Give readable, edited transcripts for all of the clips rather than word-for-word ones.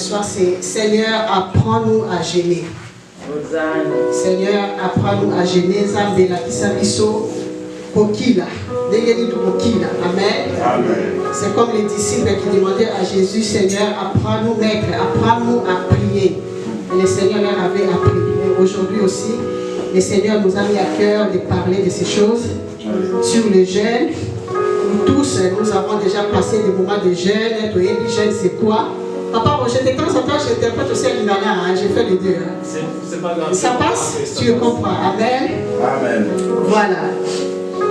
soir, c'est Seigneur, apprends-nous à gêner. Seigneur, apprends-nous à gêner. Zambela Kisabiso, Kokila. Amen. C'est comme les disciples qui demandaient à Jésus, Seigneur, apprends-nous, Maître, apprends-nous à prier. Et le Seigneur leur avait appris. Et aujourd'hui aussi, le Seigneur nous a mis à cœur de parler de ces choses. Sur le jeûne, nous tous, nous avons déjà passé des moments de jeûne. Et le jeûne, c'est quoi? Papa, de temps en temps, j'interprète aussi à l'Imana, j'ai fait les deux. C'est pas grave. Ça passe? Tu comprends? Amen. Amen. Voilà.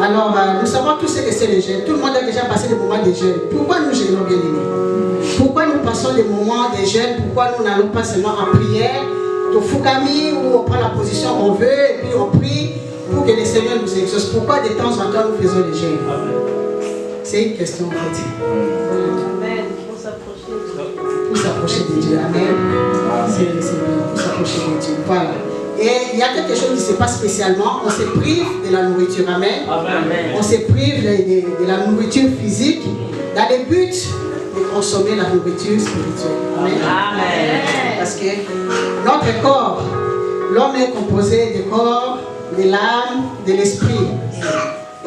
Alors, nous savons tous ce que c'est le jeûne. Tout le monde a déjà passé des moments de jeûne. Pourquoi nous jeûnons, bien aimés? Pourquoi nous passons des moments de jeûne? Pourquoi nous n'allons pas seulement en prière, au Fukami, où on prend la position qu'on veut, et puis on prie pour que le Seigneur nous exauce? Pourquoi de temps en temps nous faisons le jeûne? C'est une question, en fait. Amen. Pour s'approcher de Dieu. Amen. C'est bien, pour s'approcher de Dieu. Voilà. Et il y a quelque chose qui se passe spécialement. On se prive de la nourriture. Amen. Amen. On se prive de la nourriture physique dans le but de consommer la nourriture spirituelle. Amen. Amen. Parce que notre corps, l'homme est composé du corps, de l'âme, de l'esprit.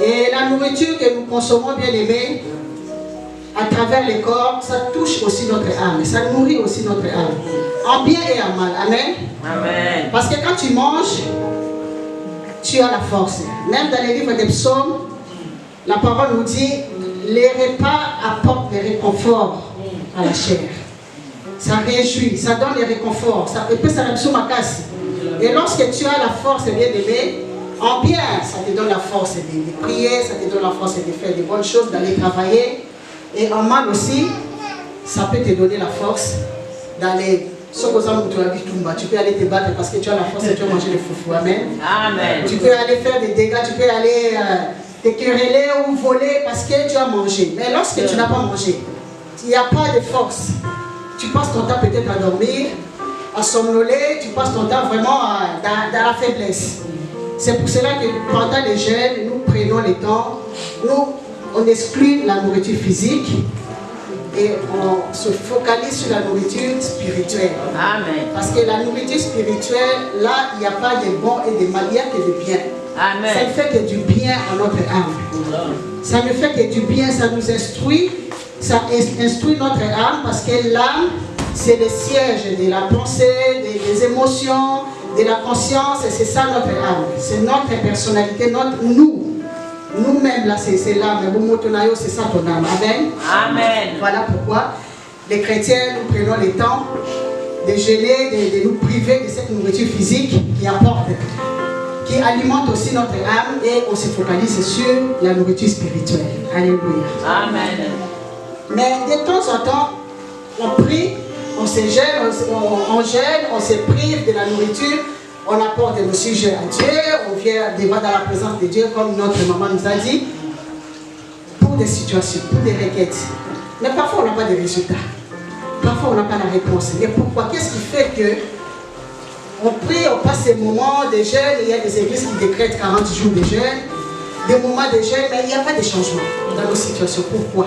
Et la nourriture que nous consommons, bien aimés, à travers le corps, ça touche aussi notre âme, ça nourrit aussi notre âme, en bien et en mal. Amen. Amen. Parce que quand tu manges, tu as la force. Même dans les livres des psaumes, la parole nous dit, les repas apportent des réconforts à la chair. Ça réjouit, ça donne des réconforts. Ça peut et lorsque tu as la force, bien aimé, en bien, ça te donne la force de prier, ça te donne la force de faire des bonnes choses, d'aller travailler. Et en mal aussi, ça peut te donner la force d'aller. Tu peux aller te battre parce que tu as la force et tu as mangé le foufou. Amen. Amen. Tu peux aller faire des dégâts, tu peux aller te quereller ou voler parce que tu as mangé. Mais lorsque tu n'as pas mangé, il n'y a pas de force. Tu passes ton temps peut-être à dormir, à somnoler, tu passes ton temps vraiment dans la faiblesse. C'est pour cela que pendant les jeûnes, nous prenons le temps, on exclut la nourriture physique et on se focalise sur la nourriture spirituelle. Amen. Parce que la nourriture spirituelle, là, il n'y a pas de bon et de mal, il n'y a que de bien. Amen. Ça ne fait que du bien à notre âme. Ça ne fait que du bien, ça nous instruit, ça instruit notre âme parce que l'âme, c'est le siège de la pensée, des émotions, de la conscience, et c'est ça notre âme. C'est notre personnalité, nous-mêmes, là, c'est l'âme. C'est ça ton âme. Amen. Amen. Voilà pourquoi les chrétiens, nous prenons le temps de jeûner, de nous priver de cette nourriture physique qui apporte, qui alimente aussi notre âme, et on se focalise sur la nourriture spirituelle. Alléluia. Amen. Mais de temps en temps, on prie, on se gêne, on gêne, on se prive de la nourriture. On apporte nos sujets à Dieu, on vient devant dans la présence de Dieu, comme notre maman nous a dit, pour des situations, pour des requêtes. Mais parfois, on n'a pas de résultats. Parfois, on n'a pas la réponse. Mais pourquoi? Qu'est-ce qui fait que on prie, on passe ces moments de jeûne, il y a des églises qui décrètent 40 jours de jeûne, des moments de jeûne, mais il n'y a pas de changement dans nos situations. Pourquoi?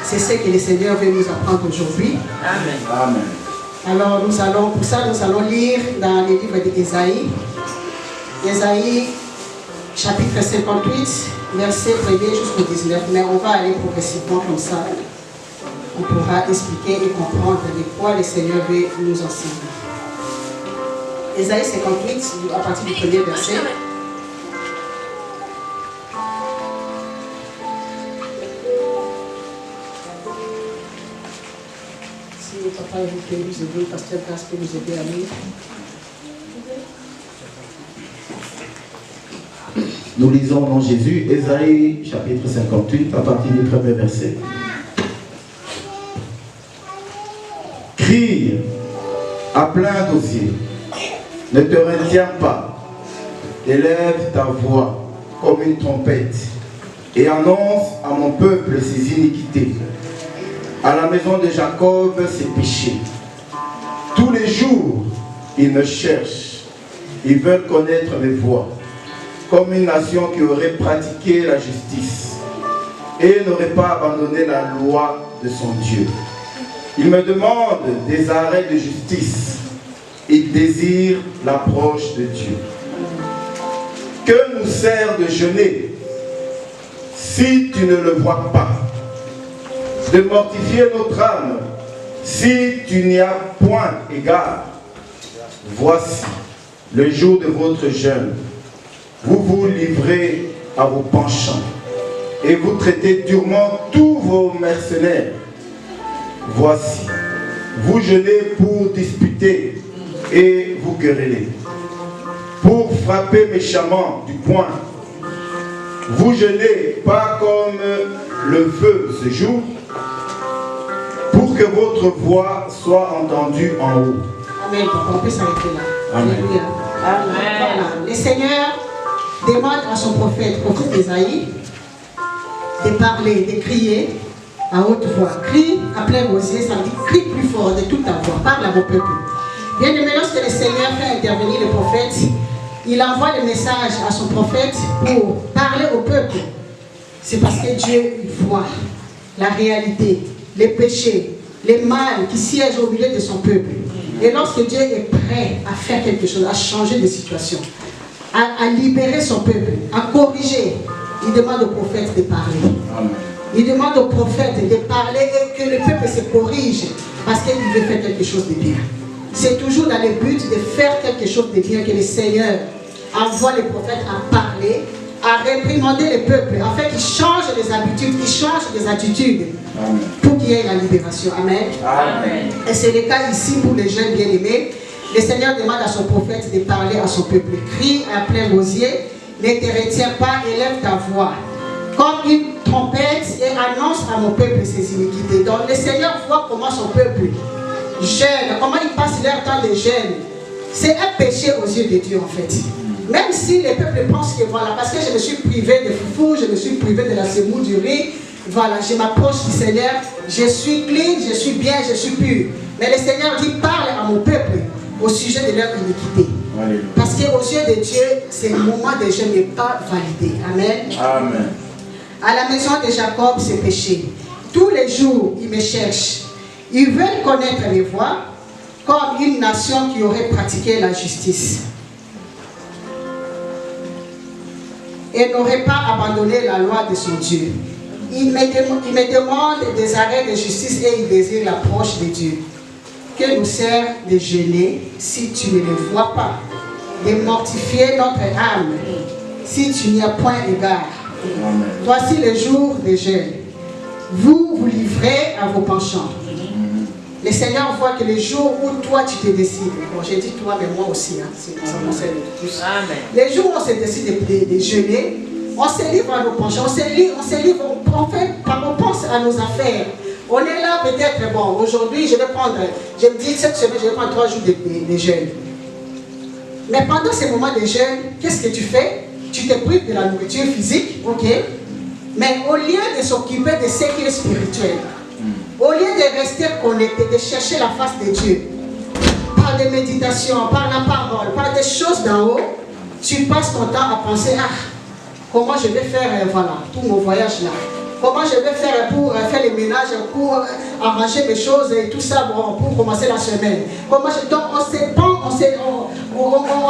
C'est ce que le Seigneur veut nous apprendre aujourd'hui. Amen. Amen. Alors pour ça, nous allons lire dans les livres d'Ésaïe. Ésaïe, chapitre 58, verset 1er jusqu'au 19. Mais on va aller progressivement comme ça. On pourra expliquer et comprendre de quoi le Seigneur veut nous enseigner. Ésaïe 58, à partir du premier verset. Papa, vous pouvez nous aider, Pasteur Casse peut nous aider à lire. Nous lisons au nom de Jésus, Ésaïe chapitre 58, à partir du premier verset. Crie à plein d'osier, ne te retiens pas, élève ta voix comme une trompette et annonce à mon peuple ses iniquités. À la maison de Jacob, ses péchés. Tous les jours, ils me cherchent. Ils veulent connaître mes voies. Comme une nation qui aurait pratiqué la justice et n'aurait pas abandonné la loi de son Dieu. Ils me demandent des arrêts de justice. Ils désirent l'approche de Dieu. Que nous sert de jeûner si tu ne le vois pas? De mortifier notre âme si tu n'y as point égard? Voici le jour de votre jeûne. Vous vous livrez à vos penchants et vous traitez durement tous vos mercenaires. Voici, vous jeûnez pour disputer et vous quereller, pour frapper méchamment du poing. Vous jeûnez pas comme le feu ce jour, pour que votre voix soit entendue en haut. Amen. On peut s'arrêter là. Amen. Alléluia. Amen. Voilà. Le Seigneur demande à son prophète Ésaïe, de parler, de crier à haute voix. Crie à plein gosier, ça veut dire crie plus fort de toute ta voix. Parle à mon peuple. Bien aimé, lorsque le Seigneur fait intervenir le prophète, il envoie le message à son prophète pour parler au peuple. C'est parce que Dieu voit la réalité, les péchés, les mal qui siègent au milieu de son peuple. Et lorsque Dieu est prêt à faire quelque chose, à changer de situation, à libérer son peuple, à corriger, il demande au prophète de parler. Amen. Il demande au prophète de parler et que le peuple se corrige parce qu'il veut faire quelque chose de bien. C'est toujours dans le but de faire quelque chose de bien que le Seigneur envoie les prophètes à parler, à réprimander le peuple, afin qu'ils changent les habitudes, qu'ils changent les attitudes. Amen. Pour qu'il y ait la libération. Amen. Amen. Et c'est le cas ici pour les jeunes bien-aimés. Le Seigneur demande à son prophète de parler à son peuple. Crie à plein gosier, ne te retiens pas, élève ta voix comme une trompette et annonce à mon peuple ses iniquités. Donc le Seigneur voit comment son peuple jeûne, comment ils passent leur temps de jeûne. C'est un péché aux yeux de Dieu en fait. Même si les peuples pensent que voilà, parce que je me suis privé de foufou, je me suis privé de la semoule du riz, voilà, je m'approche du Seigneur, je suis clean, je suis bien, je suis pur. Mais le Seigneur dit, parle à mon peuple au sujet de leur iniquité. Alléluia. Parce qu'aux yeux de Dieu, ce moment de jeûne n'est pas validé. Amen. Amen. À la maison de Jacob, c'est péché. Tous les jours, ils me cherchent. Ils veulent connaître mes voies comme une nation qui aurait pratiqué la justice et n'aurait pas abandonné la loi de son Dieu. Ils me demandent des arrêts de justice et ils désirent l'approche de Dieu. Que nous sert de jeûner si tu ne le vois pas, de mortifier notre âme si tu n'y as point égard. Amen. Voici le jour des jeûnes. Vous vous livrez à vos penchants. Le Seigneur voit que le jour où toi tu te décides, bon j'ai dit toi mais moi aussi, hein, c'est ça concerne tous. Les jours où on se décide de jeûner, on se livre à nos penchants, on se livre, on pense à nos affaires. On est là peut-être, bon aujourd'hui je me dis cette semaine je vais prendre 3 jours de jeûne. Mais pendant ces moments de jeûne, qu'est-ce que tu fais? Tu te prives de la nourriture physique, ok? Mais au lieu de s'occuper de ce qui est spirituel, au lieu de rester connecté, de chercher la face de Dieu, par des méditations, par la parole, par des choses d'en haut, tu passes ton temps à penser, ah, comment je vais faire, voilà, tout mon voyage là. Comment je vais faire pour faire les ménages, pour arranger mes choses et tout ça bon, pour commencer la semaine. Donc on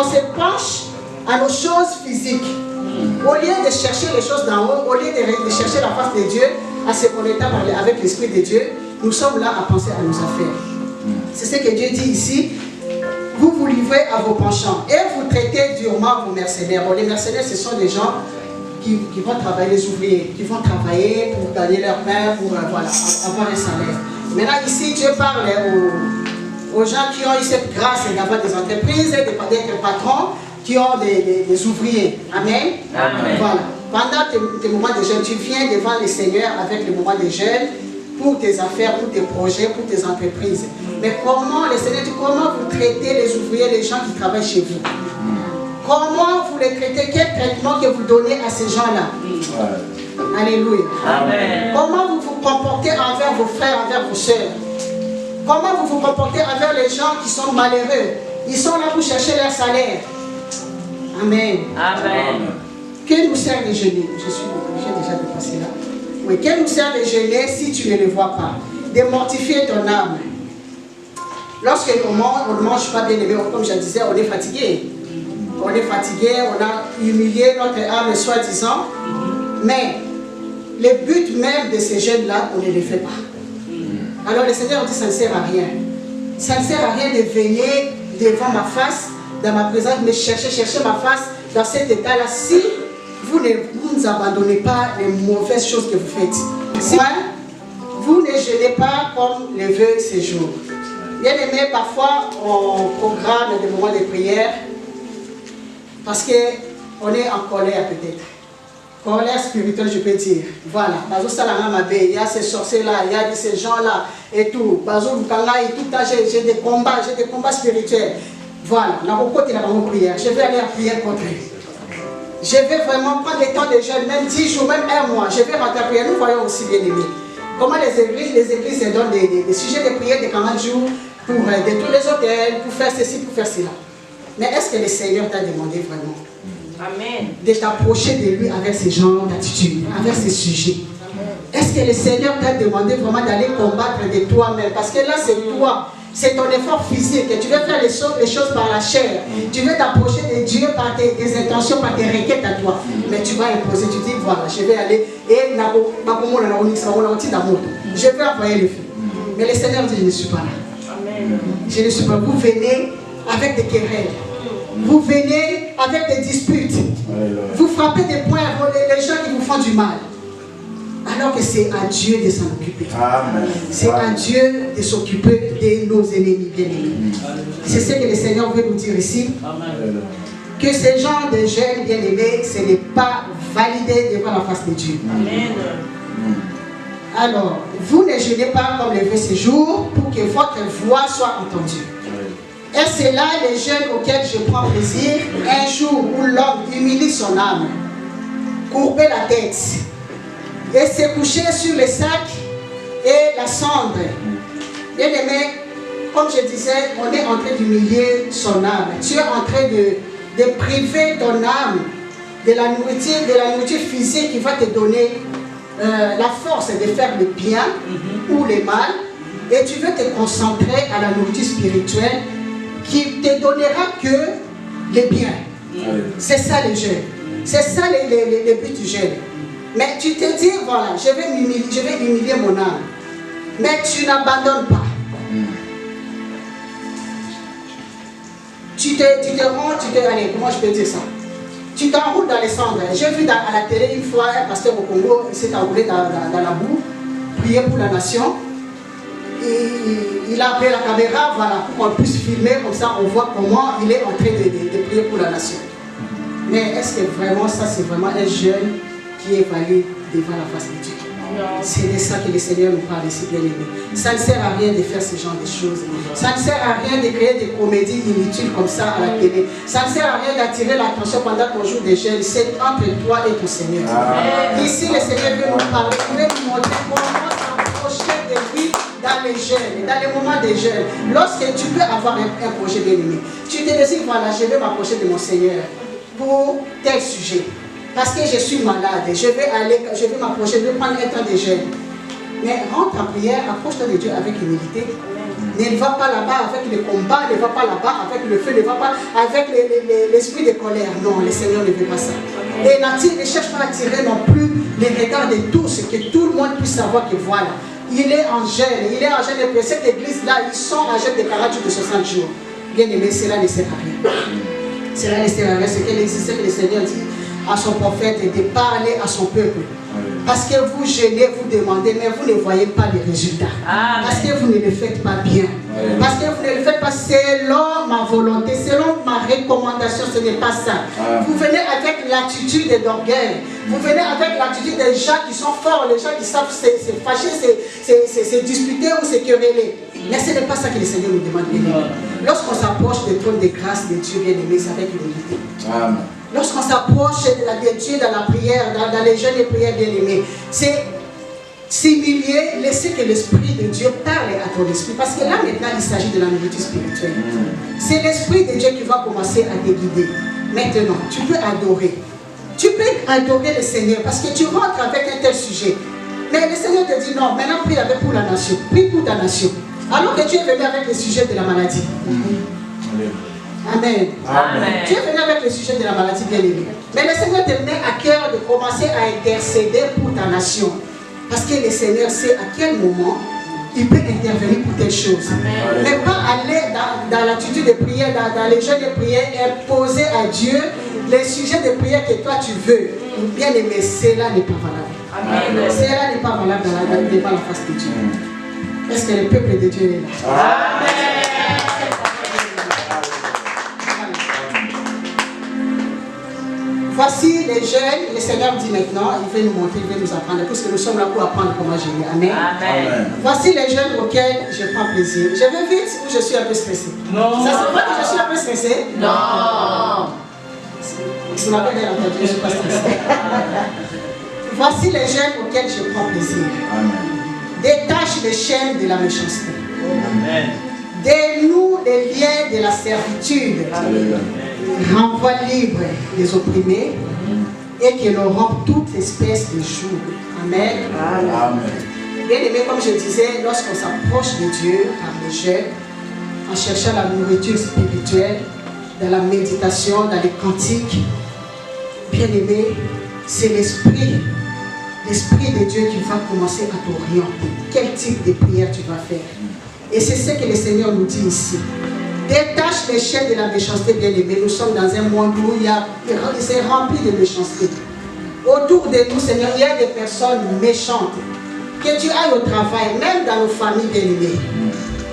se penche à nos choses physiques. Au lieu de chercher les choses d'en haut, au lieu de chercher la face de Dieu, à se connecter avec l'Esprit de Dieu, nous sommes là à penser à nos affaires. C'est ce que Dieu dit ici. Vous vous livrez à vos penchants et vous traitez durement vos mercenaires. Bon, les mercenaires, ce sont des gens qui vont travailler, les ouvriers, qui vont travailler pour gagner leur pain, pour voilà, avoir un salaire. Maintenant, ici, Dieu parle aux gens qui ont eu cette grâce d'avoir des entreprises, d'être patrons, qui ont des ouvriers. Amen. Amen. Voilà. Pendant tes moments de jeûne, tu viens devant le Seigneur avec les moments de jeûne pour tes affaires, pour tes projets, pour tes entreprises. Mais comment, le Seigneur dit, comment vous traitez les ouvriers, les gens qui travaillent chez vous? Comment vous les traitez? Quel traitement que vous donnez à ces gens-là? Alléluia. Amen. Comment vous vous comportez envers vos frères, envers vos sœurs? Comment vous vous comportez envers les gens qui sont malheureux? Ils sont là pour chercher leur salaire. Amen. Amen. Que nous sert de jeûner? J'ai déjà dépassé là. Oui, que nous sert de jeûner si tu ne le vois pas? de mortifier ton âme. Lorsque on ne mange pas bien aimé, comme je disais, on est fatigué. On est fatigué, on a humilié notre âme soi-disant. Mais le but même de ces jeûnes-là, on ne les fait pas. Alors le Seigneur dit, ça ne sert à rien. Ça ne sert à rien de venir devant ma face, dans ma présence, mais chercher ma face dans cet état-là. Si vous ne vous abandonnez pas les mauvaises choses que vous faites. Si vous ne jeûnez pas comme le veut ces jours. Bien aimé, parfois on programme des moments de prière parce qu'on est en colère peut-être. Colère spirituelle, je peux dire. Voilà. Il y a ces sorciers-là, il y a ces gens-là et tout. J'ai des combats spirituels. Voilà. Je vais aller en prière contre eux. Je vais vraiment prendre le temps de jeûne, même 10 jours, même 1 mois. Je vais rentrer en prière. Nous voyons aussi, bien aimés, comment les églises se donnent des sujets de prière de 40 jours pour détruire les hôtels, pour faire ceci, pour faire cela. Mais est-ce que le Seigneur t'a demandé vraiment de t'approcher de lui avec ce genre d'attitude, avec ces sujets? Est-ce que le Seigneur t'a demandé vraiment d'aller combattre de toi-même? Parce que là, c'est toi, c'est ton effort physique. Tu veux faire les choses par la chair. Tu veux t'approcher de Dieu par tes intentions, par tes requêtes à toi. Mais tu vas imposer, tu dis, voilà, je vais aller et je vais envoyer le feu. Mais le Seigneur dit, je ne suis pas là. Je ne suis pas. Vous venez avec des querelles. Vous venez avec des disputes. Vous frappez des poings à les gens qui vous font du mal. Alors que c'est à Dieu de s'en occuper. C'est à Dieu de s'occuper de nos ennemis bien-aimés. C'est ce que le Seigneur veut nous dire ici. Que ce genre de jeûne bien-aimés, ce n'est pas validé devant la face de Dieu. Alors, vous ne jeûnez pas comme le veut ce jour pour que votre voix soit entendue. Et c'est là les jeûnes auxquels je prends plaisir, un jour où l'homme humilie son âme, courber la tête et se coucher sur le sac et la cendre. Bien aimé, comme je disais, on est en train d'humilier son âme. Tu es en train de priver ton âme de la nourriture physique qui va te donner la force de faire le bien ou le mal. Et tu veux te concentrer à la nourriture spirituelle qui te donnera que le bien. C'est ça le jeûne. C'est ça le but du jeûne. Mais tu te dis, voilà, je vais humilier mon âme. Mais tu n'abandonnes pas. Allez, comment je peux dire ça? Tu t'enroules dans les cendres. J'ai vu à la télé une fois un pasteur au Congo, il s'est enroulé dans la boue, prier pour la nation. Il a appelé la caméra, voilà, pour qu'on puisse filmer, comme ça on voit comment il est en train de prier pour la nation. Mais est-ce que vraiment ça, c'est vraiment un jeune qui est valide devant la face de Dieu? C'est de ça que le Seigneur nous parle ici, bien aimé. Ça ne sert à rien de faire ce genre de choses. Ça ne sert à rien de créer des comédies inutiles comme ça à la télé. Ça ne sert à rien d'attirer l'attention pendant ton jour de jeûne. C'est entre toi et ton Seigneur. Ici, le Seigneur veut nous parler, il veut nous montrer comment s'approcher de lui dans les jeûnes, dans les moments de jeûne. Lorsque tu peux avoir un projet bien aimé, tu te dis, voilà, je vais m'approcher de mon Seigneur pour tel sujet. Parce que je suis malade, je vais m'approcher, je vais prendre un temps de jeûne. Mais rentre en prière, approche-toi de Dieu avec humilité. Ne va pas là-bas avec le combat, ne va pas là-bas avec le feu, ne va pas avec l'esprit de colère. Non, le Seigneur ne veut pas ça. Et ne cherche pas à attirer non plus les regards de tous, que tout le monde puisse savoir que voilà, il est en jeûne, et cette église-là, ils sont en jeûne de 40 jours, de 60 jours. Bien aimé, cela ne sert à rien. Cela ne sert à rien, c'est que le Seigneur dit à son prophète de parler à son peuple. Parce que vous jeûnez, vous demandez, mais vous ne voyez pas les résultats. Parce que vous ne le faites pas bien. Parce que vous ne le faites pas selon ma volonté, selon ma recommandation, ce n'est pas ça. Vous venez avec l'attitude d'orgueil. Vous venez avec l'attitude des gens qui sont forts, les gens qui savent se fâcher, se disputer ou se quereller. Mais ce n'est pas ça que le Seigneur nous demande. Lorsqu'on s'approche du trône de grâce de Dieu, bien aimé, c'est avec humilité. Lorsqu'on s'approche de Dieu dans la prière, dans les jeûnes et prières bien aimées, c'est s'humilier, laisser que l'Esprit de Dieu parle à ton esprit. Parce que là maintenant, il s'agit de la nourriture spirituelle. C'est l'Esprit de Dieu qui va commencer à te guider. Maintenant, tu peux adorer. Tu peux adorer le Seigneur parce que tu rentres avec un tel sujet. Mais le Seigneur te dit non, maintenant prie avec pour la nation, prie pour ta nation. Alors que tu es venu avec le sujet de la maladie. Amen. Amen. Tu es venu avec le sujet de la maladie, bien aimé. Mais le Seigneur te met à cœur de commencer à intercéder pour ta nation. Parce que le Seigneur sait à quel moment il peut intervenir pour telle chose. Amen. Mais pas aller dans l'attitude de prière, dans les jeux de prière, imposer à Dieu les sujets de prière que toi tu veux. Bien aimé, cela n'est pas valable. Amen. Cela n'est pas valable devant la face de Dieu. Est-ce que le peuple de Dieu est là? Amen. Voici les jeunes, le Seigneur dit maintenant, il veut nous montrer, il veut nous apprendre, parce que nous sommes là pour apprendre comment gérer. Amen. Amen. Voici les jeunes auxquels je prends plaisir. Je vais vite ou je suis un peu stressé? Non. Ça se voit que je suis un peu stressé? Non. Vous m'avez bien entendu, je ne suis pas stressé. Voici les jeunes auxquels je prends plaisir. Détache les chaînes de la méchanceté. Amen. Dénoue les liens de la servitude. Renvoie libre les opprimés et que l'on rompe toute espèce de joug. Amen. Bien aimé, comme je disais, lorsqu'on s'approche de Dieu par les jeunes, en cherchant la nourriture spirituelle, dans la méditation, dans les cantiques, bien aimé, c'est l'esprit de Dieu qui va commencer à t'orienter. Quel type de prière tu vas faire? Et c'est ce que le Seigneur nous dit ici. Détache les chaînes de la méchanceté, bien aimé. Nous sommes dans un monde où c'est rempli de méchanceté. Autour de nous, Seigneur, il y a des personnes méchantes. Que tu ailles au travail, même dans nos familles, bien aimées.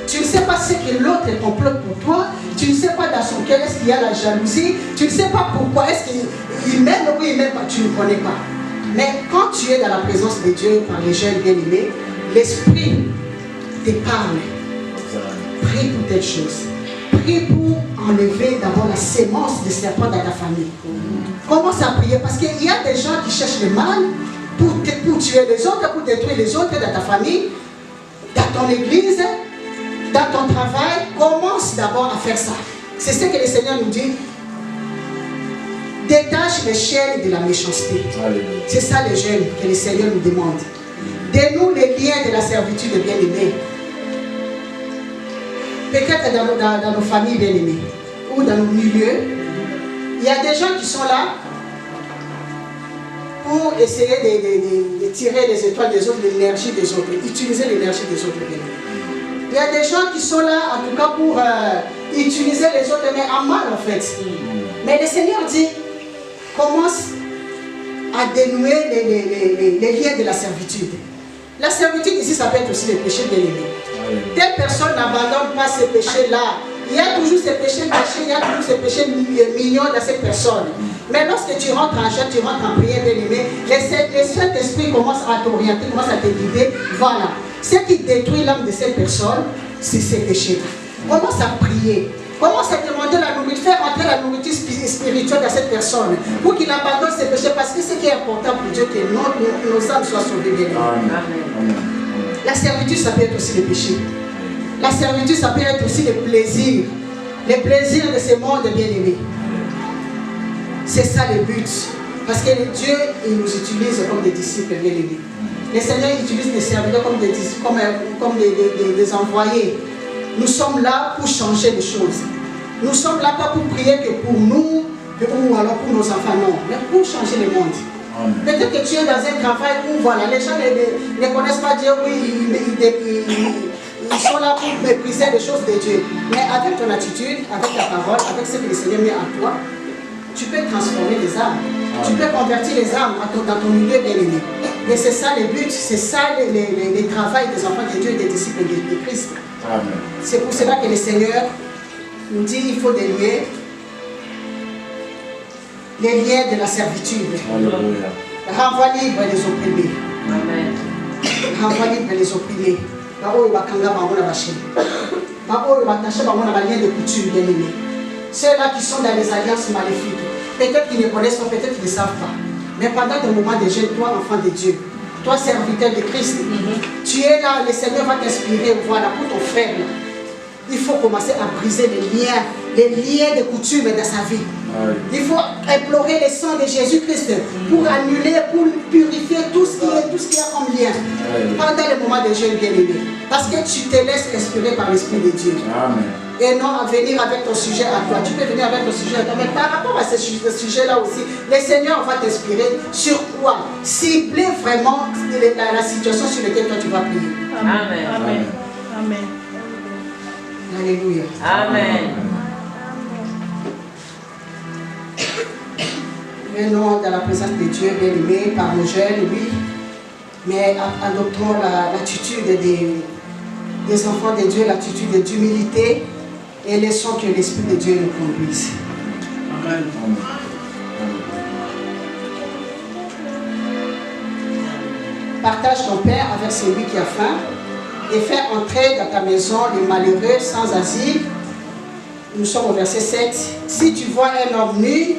Tu ne sais pas ce que l'autre complote pour toi. Tu ne sais pas dans son cœur, est-ce qu'il y a la jalousie. Tu ne sais pas pourquoi, est-ce qu'il m'aime ou il m'aime pas. Tu ne connais pas. Mais quand tu es dans la présence de Dieu, par les jeunes bien aimés, l'Esprit te parle. Prie pour telle chose. Prie pour enlever d'abord la sémence de serpent dans ta famille. Commence à prier parce qu'il y a des gens qui cherchent le mal pour tuer les autres, pour détruire les autres dans ta famille, dans ton église, dans ton travail. Commence d'abord à faire ça. C'est ce que le Seigneur nous dit. Détache les chaînes de la méchanceté. C'est ça les jeunes que le Seigneur nous demande. Dénoue les liens de la servitude bien-aimée. Peut-être dans nos familles bien-aimées ou dans nos milieux, il y a des gens qui sont là pour essayer de tirer les étoiles des autres, l'énergie des autres, utiliser l'énergie des autres bien-aimés. Il y a des gens qui sont là en tout cas pour utiliser les autres, mais en mal en fait. Mais le Seigneur dit, commence à dénouer les liens de la servitude. La servitude ici, ça peut être aussi le péché bien-aimé. Telle personne n'abandonne pas ces péchés-là. Il y a toujours ces péchés cachés, il y a toujours ces péchés mignons dans cette personne. Mais lorsque tu rentres en jeûne, tu rentres en prière, bien-aimé, le Saint-Esprit commence à t'orienter, commence à te guider. Voilà. Ce qui détruit l'âme de cette personne, c'est ces péchés. Commence à prier. Commence à demander la nourriture, faire entrer la nourriture spirituelle dans cette personne pour qu'il abandonne ses péchés. Parce que ce qui est important pour Dieu, que nos âmes soient sauvées, bien-aimées. La servitude, ça peut être aussi le péché. La servitude, ça peut être aussi le plaisir. Les plaisirs de ce monde bien-aimé. C'est ça le but. Parce que Dieu, il nous utilise comme des disciples bien-aimés. Le Seigneur utilise des serviteurs comme des envoyés. Nous sommes là pour changer les choses. Nous sommes là pas pour prier que pour nous, ou alors pour nos enfants, non. Mais pour changer le monde. Peut-être que tu es dans un travail où voilà, les gens ne connaissent pas Dieu, oui, ils sont là pour mépriser les choses de Dieu. Mais avec ton attitude, avec ta parole, avec ce que le Seigneur met en toi, tu peux transformer les âmes. Tu peux convertir les âmes dans ton milieu bien-aimé. Et c'est ça le but, c'est ça le travail des enfants de Dieu et des disciples de Christ. C'est pour cela que le Seigneur nous dit qu'il faut délier les liens de la servitude. Renvoie libre les opprimés. Renvoie libre les opprimés. Ceux-là qui sont dans les alliances maléfiques, peut-être qu'ils ne connaissent pas, peut-être qu'ils ne savent pas. Mais pendant des moments de jeûne, toi, enfant de Dieu, toi, serviteur de Christ, tu es là, le Seigneur va t'inspirer, voilà, pour ton frère. Il faut commencer à briser les liens de coutume dans sa vie. Il faut implorer le sang de Jésus-Christ pour annuler, pour purifier tout ce qui est comme lien. Pendant le moment de jeûne, bien-aimé. Parce que tu te laisses inspirer par l'Esprit de Dieu. Amen. Et non à venir avec ton sujet à toi. Tu peux venir avec ton sujet à toi. Mais par rapport à ce sujet-là aussi, le Seigneur va t'inspirer sur quoi? Cibler vraiment la situation sur laquelle toi tu vas prier. Amen. Amen. Amen. Alléluia. Amen. Venons dans la présence de Dieu, bien-aimé, par nos jeunes, oui. Mais adoptons l'attitude des enfants de Dieu, l'attitude d'humilité. Et laissons que l'Esprit de Dieu nous conduise. Amen. Partage ton Père avec celui qui a faim et fais entrer dans ta maison les malheureux sans asile. Nous sommes au verset 7. Si tu vois un homme nu,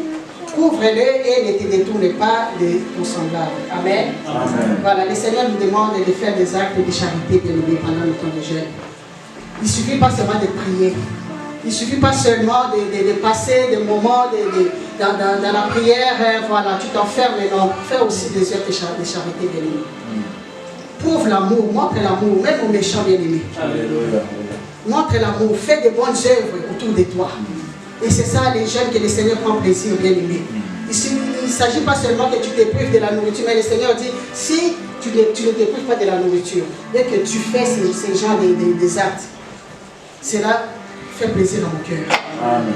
couvre-le et ne te détourne pas de ton semblable. Amen. Amen. Voilà, le Seigneur nous demande de faire des actes de charité bien-aimés pendant le temps de jeûne. Il ne suffit pas seulement de prier. Il ne suffit pas seulement de passer des moments dans la prière, voilà, tu t'enfermes, mais non, fais aussi des œuvres de charité, bien-aimé. Prouve l'amour, montre l'amour, même aux méchants, bien-aimés. Alléluia. Montre l'amour, fais de bonnes œuvres autour de toi. Et c'est ça les jeunes que le Seigneur prend plaisir, bien-aimé. Il ne s'agit pas seulement que tu te prives de la nourriture, mais le Seigneur dit, si tu ne te prives pas de la nourriture, et que tu fais ces genres des actes, cela fait plaisir dans mon cœur. Amen.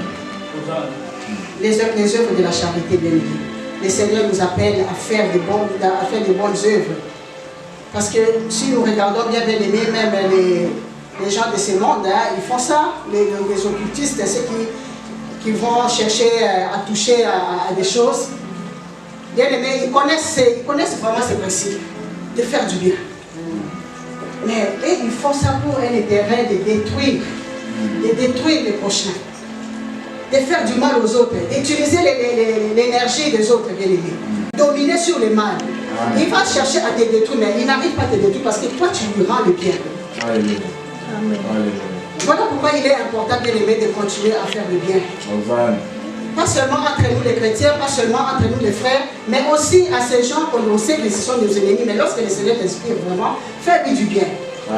Les œuvres de la charité, bien aimé. Le Seigneur nous appelle à faire de bonnes œuvres. Parce que si nous regardons bien aimés, même les gens de ce monde, hein, ils font ça. Les occultistes, ceux qui vont chercher à toucher à des choses. Bien aimés, ils connaissent vraiment ce principe de faire du bien. Mais ils font ça pour un intérêt de détruire les prochains, de faire du mal aux autres, d'utiliser l'énergie des autres, bien aimés, dominer sur le mal. Il va chercher à te détruire, mais il n'arrive pas à te détruire parce que toi tu lui rends le bien. Alléluia. Voilà pourquoi il est important, bien aimé, de continuer à faire le bien. Amen. Pas seulement entre nous les chrétiens, pas seulement entre nous les frères, mais aussi à ces gens qu'on sait que ce sont nos ennemis. Mais lorsque le Seigneur t'inspire vraiment, fais-lui du bien.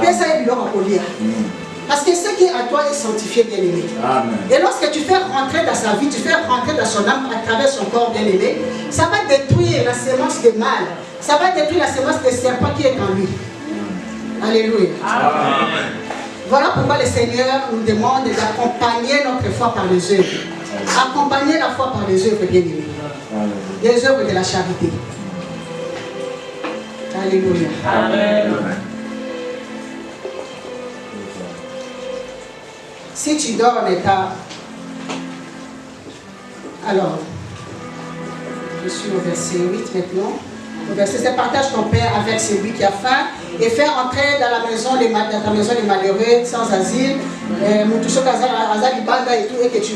Fais ça et lui leur accolir. Parce que ce qui est à toi est sanctifié, bien aimé. Amen. Et lorsque tu fais rentrer dans sa vie, tu fais rentrer dans son âme à travers son corps, bien aimé, ça va détruire la sémence de mal. Ça va détruire la sémence de serpent qui est en lui. Alléluia. Amen. Voilà pourquoi le Seigneur nous demande d'accompagner notre foi par les œuvres. Accompagner la foi par les œuvres, bien aimé. Les œuvres de la charité. Alléluia. Amen. Si tu dors en état, alors, je suis au verset 8 maintenant. Au verset 7, partage ton Père avec celui qui a faim et fais entrer dans ta maison les malheureux sans asile, Moutoucho Azali Banda et tout, et que tu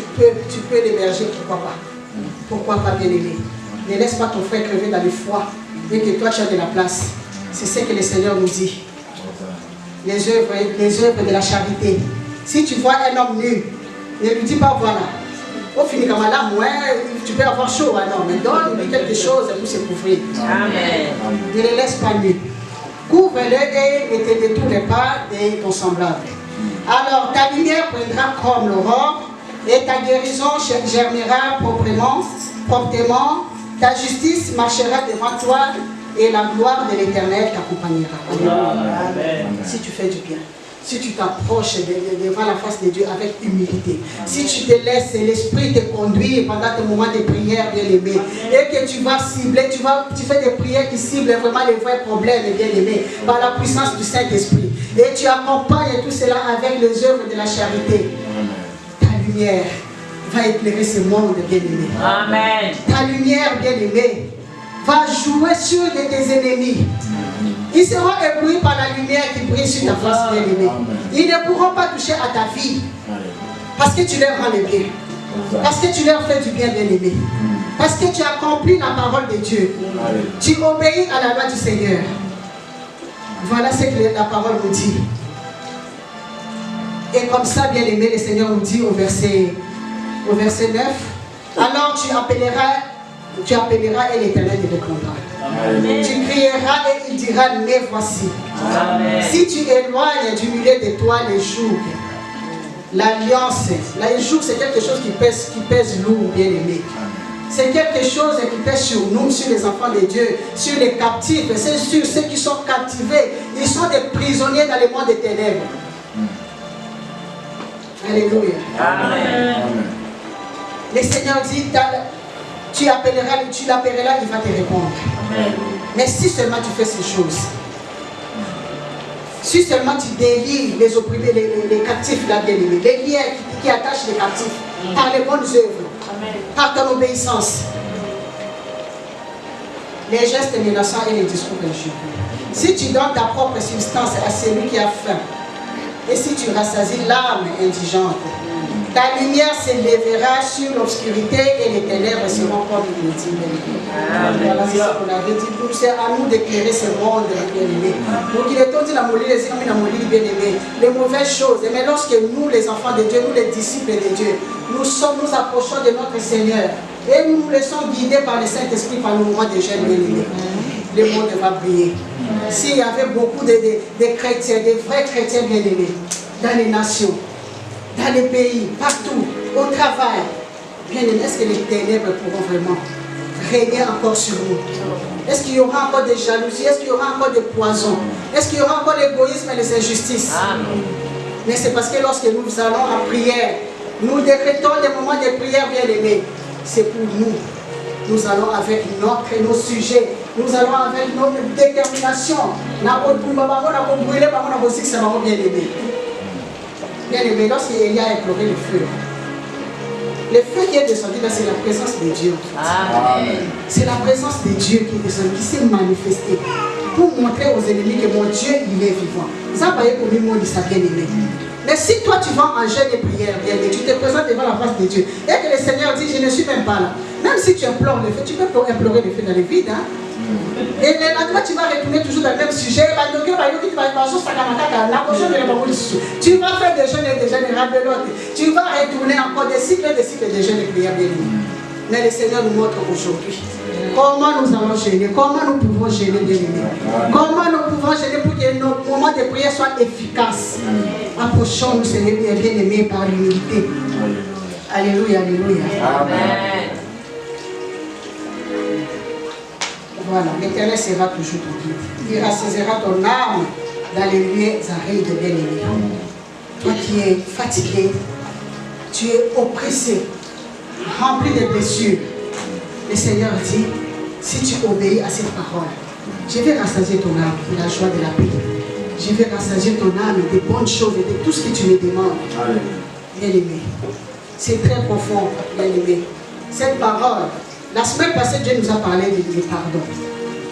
peux l'héberger, pourquoi pas? Pourquoi pas, bien aimé? Ne laisse pas ton frère crever dans le froid et que toi tu as de la place. C'est ce que le Seigneur nous dit. Les œuvres de la charité. Si tu vois un homme nu, ne lui dis pas voilà. Au fini comme là, tu peux avoir chaud, non, mais donne-lui quelque chose pour se couvrir. Amen. Ne le laisse pas nu. Couvre-le et ne te détourne pas de ton semblable. Alors ta lumière prendra comme l'aurore et ta guérison germera promptement. Ta justice marchera devant toi et la gloire de l'Éternel t'accompagnera. Amen. Si tu fais du bien. Si tu t'approches devant la face de Dieu avec humilité, si tu te laisses l'Esprit te conduire pendant tes moments de prière, bien aimé, et que tu vas cibler, tu fais des prières qui ciblent vraiment les vrais problèmes, bien aimé, par la puissance du Saint-Esprit. Et tu accompagnes tout cela avec les œuvres de la charité. Ta lumière va éclairer ce monde, bien aimé. Amen. Ta lumière, bien aimé, va jouer sur tes ennemis. Ils seront éblouis par la lumière qui brille sur ta face, bien aimée. Ils ne pourront pas toucher à ta vie. Parce que tu leur rends le bien. Parce que tu leur fais du bien, bien aimé. Parce que tu accomplis la parole de Dieu. Tu obéis à la loi du Seigneur. Voilà ce que la parole nous dit. Et comme ça, bien aimé, le Seigneur nous dit au verset 9. Alors tu appelleras et l'Éternel te répondra. Amen. Tu crieras et il dira, mais voici. Amen. Si tu éloignes du milieu de toi les jours, l'alliance, les jours c'est quelque chose qui pèse lourd, bien aimé. C'est quelque chose qui pèse sur nous, sur les enfants de Dieu, sur les captifs, c'est sur ceux qui sont captivés. Ils sont des prisonniers dans le monde des ténèbres. Alléluia. Amen. Le Seigneur dit, tu l'appelleras, il va te répondre. Amen. Mais si seulement tu fais ces choses, si seulement tu délies les opprimés, les captifs, là, bien aimés, les liens qui attachent les captifs, par les bonnes œuvres, par ton obéissance, les gestes menaçants et les discours injurieux. Si tu donnes ta propre substance à celui qui a faim, et si tu rassasies l'âme indigente, ta lumière s'élèvera sur l'obscurité et les ténèbres seront comme une dit. Voilà, c'est ce qu'on avait dit. C'est à nous d'éclairer ce monde, bien-aimé. Donc il est temps de la mourir, les bien-aimés, les mauvaises choses. Mais lorsque nous, les enfants de Dieu, nous les disciples de Dieu, nous approchons de notre Seigneur et nous nous laissons guider par le Saint-Esprit par le moment des jeunes bien-aimés, le monde va briller. S'il y avait beaucoup de chrétiens, de vrais chrétiens bien-aimés, dans les nations, dans les pays, partout, au travail, bien aimé, est-ce que les ténèbres pourront vraiment régner encore sur nous? Est-ce qu'il y aura encore des jalousies? Est-ce qu'il y aura encore des poisons? Est-ce qu'il y aura encore l'égoïsme et les injustices? Mais c'est parce que lorsque nous allons en prière, nous décrétons des moments de prière bien aimés. C'est pour nous. Nous allons avec nos sujets, nous allons avec notre détermination. Bien aimé, lorsqu'Élia a éploré le feu qui est descendu là, c'est la présence de Dieu. C'est la présence de Dieu qui est descendue, qui s'est manifestée pour montrer aux ennemis que mon Dieu, il est vivant. Ça va être pour lui, ça bien aimé. Mais si toi tu vas en jeûne et prière, bien aimé, tu te présentes devant la face de Dieu, et que le Seigneur dit, je ne suis même pas là. Même si tu implores le feu, tu peux implorer le feu dans le vide. Hein? Et là, tu vas retourner toujours dans le même sujet. Tu vas faire des jeûnes et des jeûnes et rabelotes. Tu vas retourner encore des cycles de jeûnes et prières bien aimés. Mais le Seigneur nous montre aujourd'hui comment nous allons gêner, comment nous pouvons gêner bien aimés. Comment nous pouvons gêner pour que nos moments de prière soient efficaces. Approchons-nous, Seigneur bien aimé, par l'humilité. Alléluia, alléluia. Amen. Voilà, l'Éternel sera toujours ton guide. Il rassasiera ton âme dans les lieux arides de bien-aimé. Toi qui es fatigué, tu es oppressé, rempli de blessures. Le Seigneur dit, si tu obéis à cette parole, je vais rassasier ton âme de la joie de la paix. Je vais rassasier ton âme des bonnes choses et de tout ce que tu me demandes. Bien-aimé, c'est très profond, bien-aimé. Cette parole, la semaine passée, Dieu nous a parlé de pardon.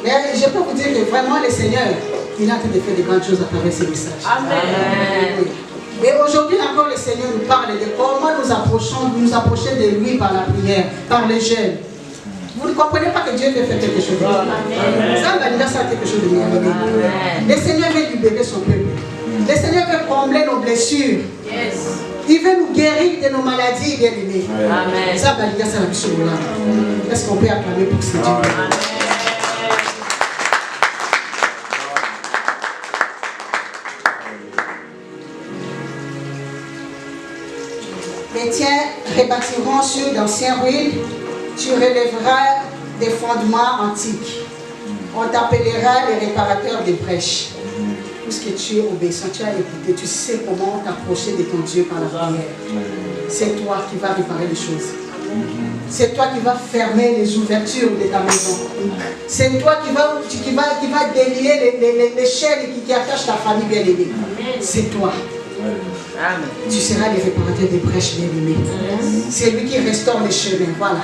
Mais je peux vous dire que vraiment le Seigneur, il a en train de faire de grandes choses à travers ces messages. Amen. Et aujourd'hui encore, le Seigneur nous parle de comment nous approcher de lui par la prière, par les jeûnes. Vous ne comprenez pas que Dieu veut faire quelque chose. Amen. Ça va dire ça quelque chose de merveilleux. Le Seigneur veut libérer son peuple. Le Seigneur veut combler nos blessures. Yes. Il veut nous guérir de nos maladies, bien aimés. Amen. Ça va dire ça la mission là. Est-ce qu'on peut acclamer pour ce Dieu? Les tiens rebâtiront sur d'anciens ruines. Tu relèveras des fondements antiques. On t'appellera les réparateurs des brèches. Puisque tu es obéissant, tu as écouté, tu sais comment t'approcher de ton Dieu par la prière. C'est toi qui vas réparer les choses. C'est toi qui vas fermer les ouvertures de ta maison. C'est toi qui va délier les chaînes qui attachent ta famille bien-aimée. C'est toi. Tu seras le réparateur des brèches bien-aimées. C'est lui qui restaure les chemins. Voilà.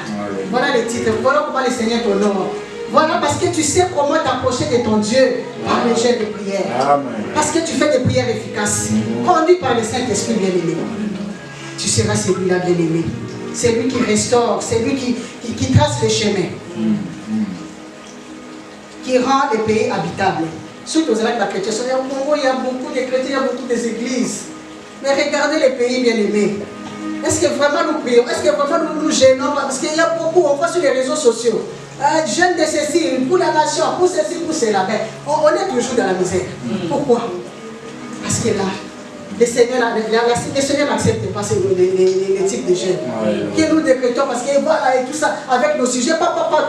Voilà le titre. Voilà comment le Seigneur t'honore. Voilà parce que tu sais comment t'approcher de ton Dieu par les jeûnes de prière. Parce que tu fais des prières efficaces. Conduit par le Saint-Esprit bien-aimé. Tu seras celui-là bien-aimé. C'est lui qui restaure. C'est lui qui trace les chemins. Qui rend les pays habitables. Surtout aux la chrétienne. Au Congo, il y a beaucoup de chrétiens, il y a beaucoup d'églises. Mais regardez les pays bien-aimés. Est-ce que vraiment nous prions? Est-ce que vraiment nous nous gênons? Parce qu'il y a beaucoup, on voit sur les réseaux sociaux. Jeunes de ceci, pour la nation, pour ceci, pour cela. Mais on est toujours dans la misère. Pourquoi? Parce que là, le Seigneur n'accepte pas les types de jeunes. Que nous décrétons parce que voilà et tout ça, avec nos sujets, papa,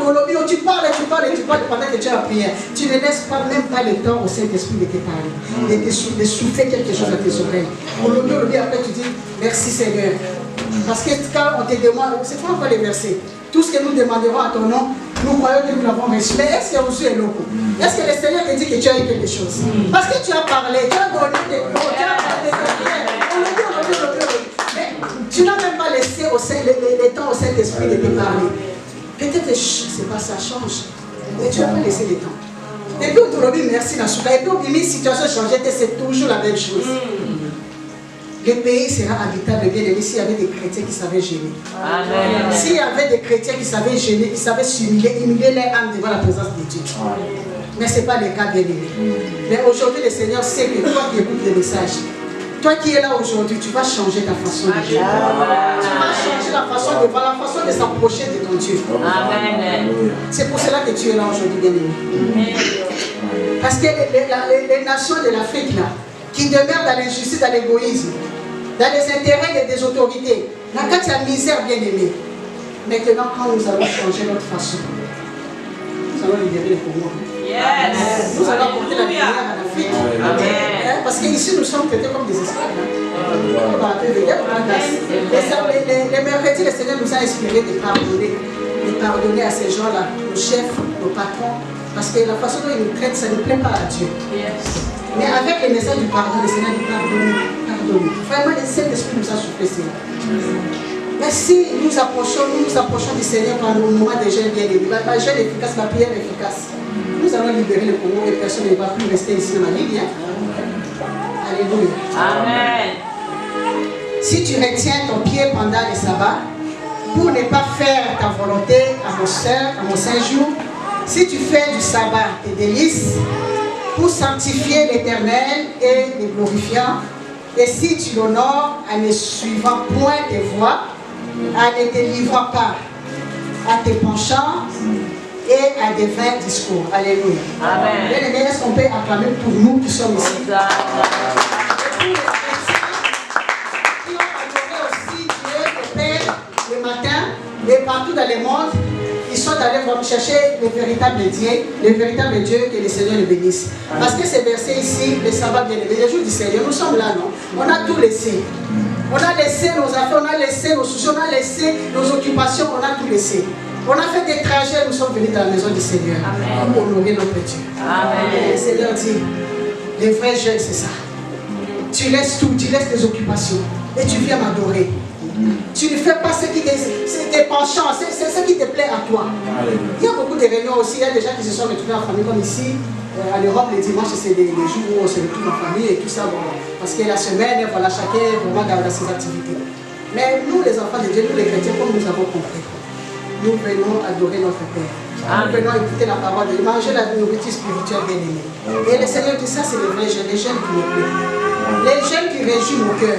tu parles pendant que tu es en prière. Tu ne laisses pas même pas le temps au Saint-Esprit de te parler, de souffler quelque chose à tes oreilles. Aujourd'hui, après tu dis merci Seigneur. Parce que quand on te demande, c'est quoi encore les versets? Tout ce que nous demanderons à ton nom, nous croyons que nous l'avons reçu. Mais est-ce que vous êtes locaux? Est-ce que le Seigneur te dit que tu as eu quelque chose? Parce que tu as parlé, tu as donné tes mots, tu as parlé de prière. Mais tu n'as même pas laissé le temps au Saint-Esprit de te parler. Peut-être que c'est pas ça, change. Mais tu n'as pas laissé le temps. Et puis aujourd'hui, merci dans ce cas. Et puis une situation changée, c'est toujours la même chose. Le pays sera habitable, bien aimé, s'il y avait des chrétiens qui savaient gêner. S'il y avait des chrétiens qui savaient gêner, qui savaient humilier leur âme devant la présence de Dieu. Mais ce n'est pas le cas, bien aimé. Mais aujourd'hui, le Seigneur sait que toi qui écoutes le message, toi qui es là aujourd'hui, tu vas changer ta façon de vivre. Tu vas changer la façon de voir, la façon de s'approcher de ton Dieu. C'est pour cela que tu es là aujourd'hui, bien aimé. Parce que les nations de l'Afrique, là, qui demeurent dans l'injustice, dans l'égoïsme, dans les intérêts des autorités. Là, quand il y a misère, bien aimé. Maintenant, quand nous allons changer notre façon, nous allons libérer les Congo. Nous allons apporter la lumière à l'Afrique. Parce qu'ici, nous sommes traités comme des esclaves. Les mercredis, le Seigneur nous a inspiré de pardonner à ces gens-là, nos chefs, nos patrons. Parce que la façon dont ils nous traitent, ça ne plaît pas à Dieu. Mais avec le message du pardon, le Seigneur dit pardonner. Vraiment, le Saint-Esprit nous a soufflé cela. Mais si nous nous approchons du Seigneur par nos moments de jeûne bien aimés, la jeûne efficace, la prière efficace, nous allons libérer le Congo et personne ne va plus rester ici dans la ligne. Alléluia. Amen. Si tu retiens ton pied pendant le sabbat, pour ne pas faire ta volonté à mon saint jour, si tu fais du sabbat tes délices, pour sanctifier l'Éternel et le glorifiant, et si tu l'honores en ne suivant point tes voies, en ne te livrant pas à tes penchants et à des vains discours. Alléluia. Amen. Bien aimé, est-ce qu'on peut acclamer pour nous qui sommes ici? Et pour les chrétiens qui ont adoré aussi Dieu, le Père, le matin, et partout dans le monde, ils sont allés chercher le véritable Dieu, que le Seigneur le bénisse. Parce que ces versets ici, le sabbat bien aimé, les jours du Seigneur, nous sommes là, non? On a tout laissé. On a laissé nos affaires, on a laissé nos soucis, on a laissé nos occupations, on a tout laissé. On a fait des trajets, nous sommes venus dans la maison du Seigneur. Amen. Pour honorer notre Dieu. Amen. Le Seigneur dit, les vrais jeunes, c'est ça. Tu laisses tout, tu laisses tes occupations et tu viens m'adorer. Tu ne fais pas ce qui tes penchants, c'est ce qui te plaît à toi. Il y a beaucoup de réunions aussi, il y a des gens qui se sont retrouvés en famille comme ici. En Europe, les dimanches, c'est des jours où on se retrouve en famille et tout ça. Bon, parce que la semaine, voilà, chacun vraiment dans ses activités. Mais nous, les enfants de Dieu, nous les chrétiens, comme nous avons compris, nous venons adorer notre Père. Nous venons écouter la parole de Dieu, manger la nourriture spirituelle bien aimée. Et le Seigneur dit ça, c'est les vrais jeunes, les jeunes qui me plaisent. Les jeunes qui réjouissent mon cœur.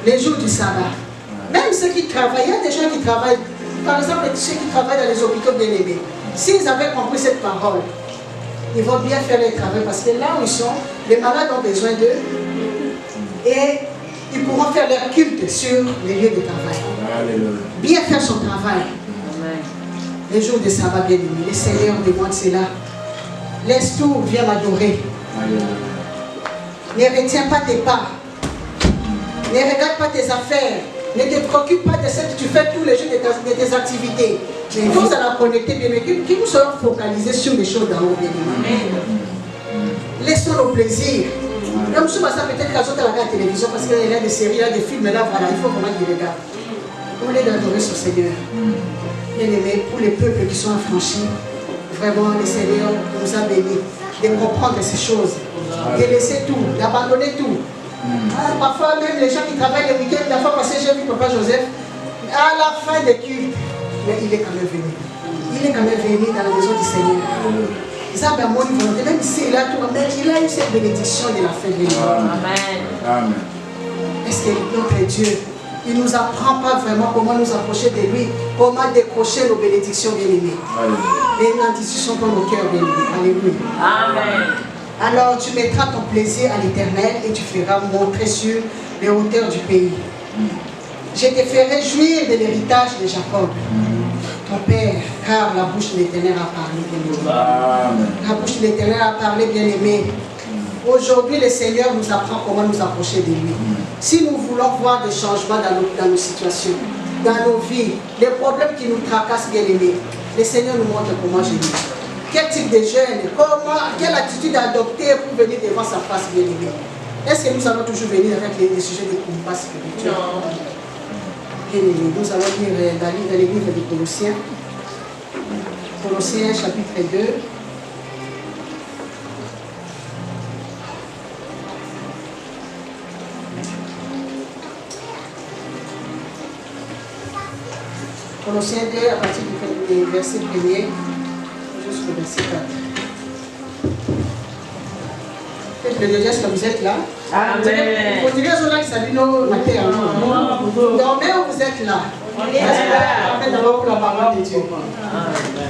Les jours du sabbat. Même ceux qui travaillent, il y a des gens qui travaillent, par exemple ceux qui travaillent dans les hôpitaux bien aimés, s'ils avaient compris cette parole, ils vont bien faire leur travail parce que là où ils sont, les malades ont besoin d'eux et ils pourront faire leur culte sur les lieux de travail. Bien faire son travail. Les jours de sabbat bien aimés, le Seigneur demande cela. Laisse tout, viens m'adorer. Ne retiens pas tes pas. Ne regarde pas tes affaires. Ne te préoccupe pas de ce que tu fais tous les jours de tes activités. Mais nous allons connecter, bien aimé, que nous soyons focalisés sur les choses d'en haut, bien aimé. Laissons nos plaisirs. Même si ça peut-être qu'à la télévision, parce qu'il y a des séries, il y a des films, là, voilà, il faut vraiment qu'ils regardent. On est d'adorer son Seigneur. Bien aimé, pour les peuples qui sont affranchis, vraiment, le Seigneur nous a bénis de comprendre ces choses, de laisser tout, d'abandonner tout. Parfois même les gens qui travaillent le week-end, la fois passée j'ai vu Papa Joseph, à la fin des cultes, mais il est quand même venu. Il est quand même venu dans la maison du Seigneur. Il a bien mon volonté, même s'il a tout, mais il a eu cette bénédiction de la fin de l'année. Amen. Est-ce que notre Dieu Il ne nous apprend pas vraiment comment nous approcher de lui, comment décrocher nos bénédictions bien-aimées. Les bénédictions dans nos cœurs bien-aimés. Alléluia. Amen. Alors tu mettras ton plaisir à l'Éternel et tu feras montrer sur les hauteurs du pays. Je te ferai jouir de l'héritage de Jacob, ton père, car la bouche de l'Éternel a parlé, bien-aimé. La bouche de l'Éternel a parlé, bien-aimé. Aujourd'hui, le Seigneur nous apprend comment nous approcher de lui. Si nous voulons voir des changements dans nos situations, dans nos vies, les problèmes qui nous tracassent, bien-aimés, le Seigneur nous montre comment gérer. Quel type de jeûne, quelle attitude adopter pour venir devant sa face, bien-aimé. Est-ce que nous allons toujours venir avec les sujets de combat spirituel? Non. Bien-aimé, nous allons lire dans les livres de Colossiens. Colossiens chapitre 2. Colossiens 2 à partir du verset 1er jusqu'au verset 4. Peut-être le Dieu, est-ce que vous êtes là? Amen. Vous direz aux gens qui s'habillent la terre. Donc, mais vous êtes là. Parce que en fait, d'abord pour la parole de Dieu. Parce que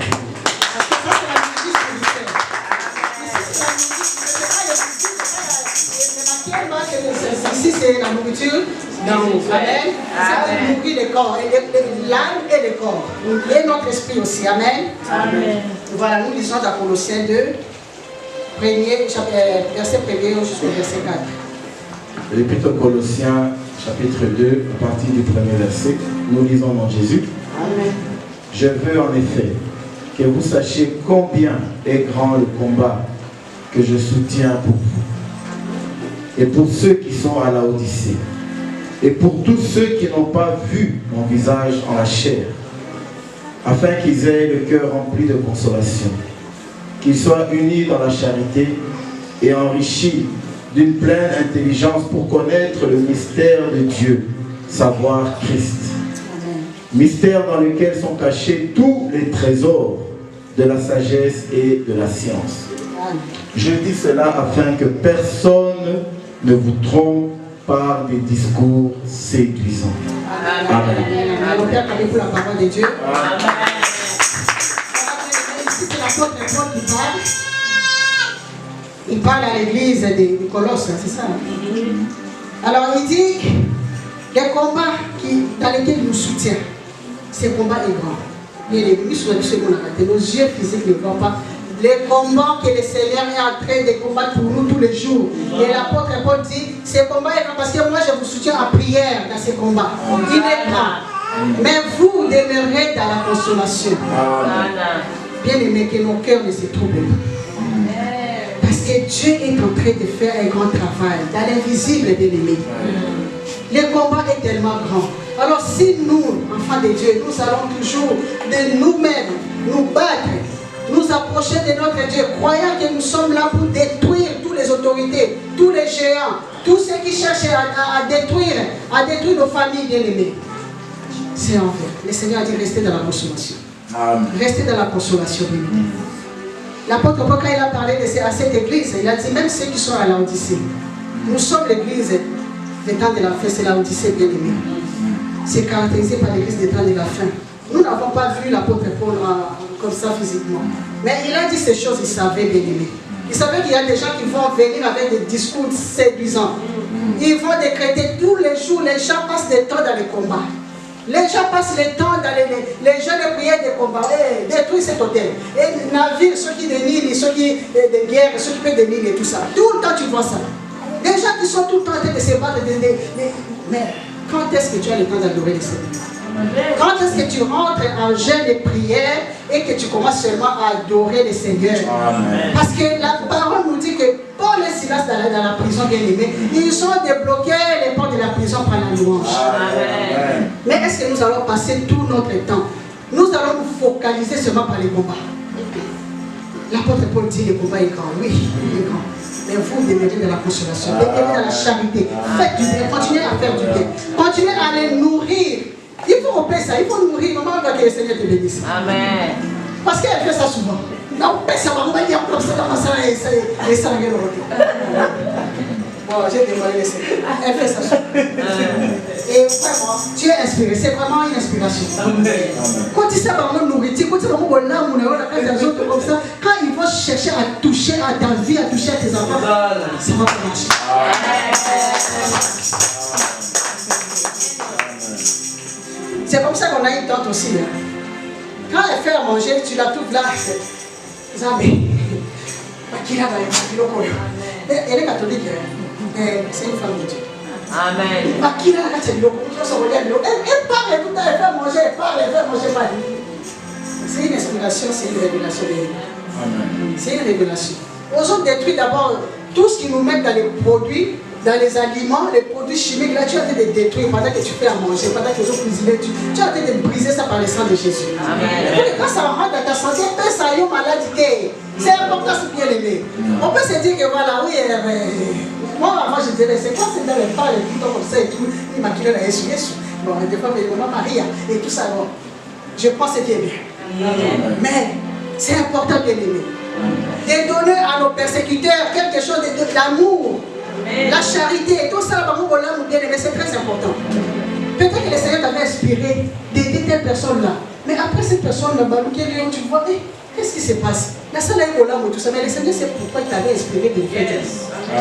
ça, c'est la musique spirituelle. Ici, c'est la nourriture d'en haut. Amen. Ça nourrit le corps, l'âme et le corps. Et notre esprit aussi. Amen. Amen. Voilà, nous lisons dans Colossiens 2, verset 1er jusqu'au verset 4. L'Épître aux Colossiens, chapitre 2, à partir du premier verset, nous lisons en Jésus. Amen. Je veux en effet que vous sachiez combien est grand le combat que je soutiens pour vous, et pour ceux qui sont à Laodicée, et pour tous ceux qui n'ont pas vu mon visage en la chair, afin qu'ils aient le cœur rempli de consolation, qu'ils soient unis dans la charité et enrichis d'une pleine intelligence pour connaître le mystère de Dieu, savoir Christ. Amen. Mystère dans lequel sont cachés tous les trésors de la sagesse et de la science. Amen. Je dis cela afin que personne ne vous trompe par des discours séduisants. Amen. Amen. Père, pour la parole de Dieu. Amen. Ici, c'est l'apôtre Paul qui parle. Il parle à l'église des Colosses, c'est ça. Alors, il dit les combats dans lesquels il nous soutient, ces combats est grand. Et les ennemis sont ce qu'on a raté. Nos yeux physiques ne voient pas. Les combats que le Seigneur est en train de combattre pour nous tous les jours. Et l'apôtre Paul dit, ces combats est grand parce que moi je vous soutiens en prière dans ces combats. Il est grand. Mais vous demeurez dans la consolation. Bien aimé, que nos cœurs ne se troublent pas. Parce que Dieu est en train de faire un grand travail dans l'invisible de l'ennemi. Le combat est tellement grand. Alors si nous, enfants de Dieu, nous allons toujours de nous-mêmes nous battre, nous approcher de notre Dieu, croyant que nous sommes là pour détruire toutes les autorités, tous les géants, tous ceux qui cherchent à détruire nos familles bien-aimées. C'est en vrai. Le Seigneur a dit restez dans la consolation. Restez dans la consolation. L'apôtre Paul, quand il a parlé à cette église, il a dit même ceux qui sont à Laodicée. Nous sommes l'église des temps de la fin, c'est Laodicée bien-aimée. C'est caractérisé par l'église des temps de la fin. Nous n'avons pas vu l'apôtre Paul comme ça physiquement. Mais il a dit ces choses, il savait bien-aimé. Il savait qu'il y a des gens qui vont venir avec des discours séduisants. Ils vont décréter tous les jours, les gens passent du temps dans les combats. Les gens passent le temps dans les jeunes prières de combat. Détruire cet hôtel. Et navires, ceux qui dénient, ceux qui de guerre, ceux qui peuvent dénigrer et tout ça. Tout le temps tu vois ça. Des gens qui sont tout le temps en train de se battre. Mais quand est-ce que tu as le temps d'adorer le Seigneur? Quand est-ce que tu rentres en jeûne et prière et que tu commences seulement à adorer le Seigneur? Amen. Parce que la parole nous dit que Paul et Silas dans la prison bien-aimée, ils ont débloqué les portes de la prison par la louange. Amen. Mais est-ce que nous allons passer tout notre temps? Nous allons nous focaliser seulement par les combats. L'apôtre Paul dit le combat est grand. Oui, il est grand. Mais vous demeurez dans la consolation, demeurez dans la charité. Faites du bien, continuez à faire du bien. Continuez à les nourrir. Il faut repérer ça, il faut nourrir. Maman va que le Seigneur te bénisse. Amen. Parce qu'elle fait ça souvent. Non, ça va me dire comme ça, et ça vient le retour. Bon, j'ai dévoilé les secrets. Elle fait ça. Et vraiment, tu es inspiré. C'est vraiment une inspiration. Quand tu sais vraiment nourriture, quand tu sais vraiment comme ça, quand ils vont chercher à toucher à ta vie, à toucher à tes enfants, ça va marcher. C'est comme ça qu'on a une tante aussi. Hein. Quand elle fait à manger, tu la trouves là. Elle est catholique. C'est une femme de Dieu. Amen. Elle parle, elle fait manger, elle parle, elle fait manger. C'est une inspiration, c'est une révélation. C'est une révélation. Ils ont détruit d'abord tout ce qu'ils nous mettent dans les produits, dans les aliments, les produits chimiques. Là, tu as été de détruire pendant que tu fais à manger, pendant que les autres cuisinent. Tu as été de briser ça par le sang de Jésus. Amen. Et quand ça rentre dans ta santé, ça y est, maladie. C'est important, c'est bien aimé. On peut se dire que voilà, oui, moi avant je disais, c'est quoi c'est dans les pas, les trucs comme ça et tout, il m'a quitté la Jésus. Bon, des fois, maman Maria et tout ça, bon, je pense que c'est bien. Mais c'est important, bien aimé. De donner à nos persécuteurs quelque chose de l'amour, la charité, tout ça, l'amour, bien aimé, c'est très important. Peut-être que le Seigneur t'avait inspiré d'aider telle personne-là. Mais après cette personne-là, tu vois, qu'est-ce qui se passe? La salle est au tout ça, mais le Seigneur sait pourquoi il t'avait inspiré de le faire.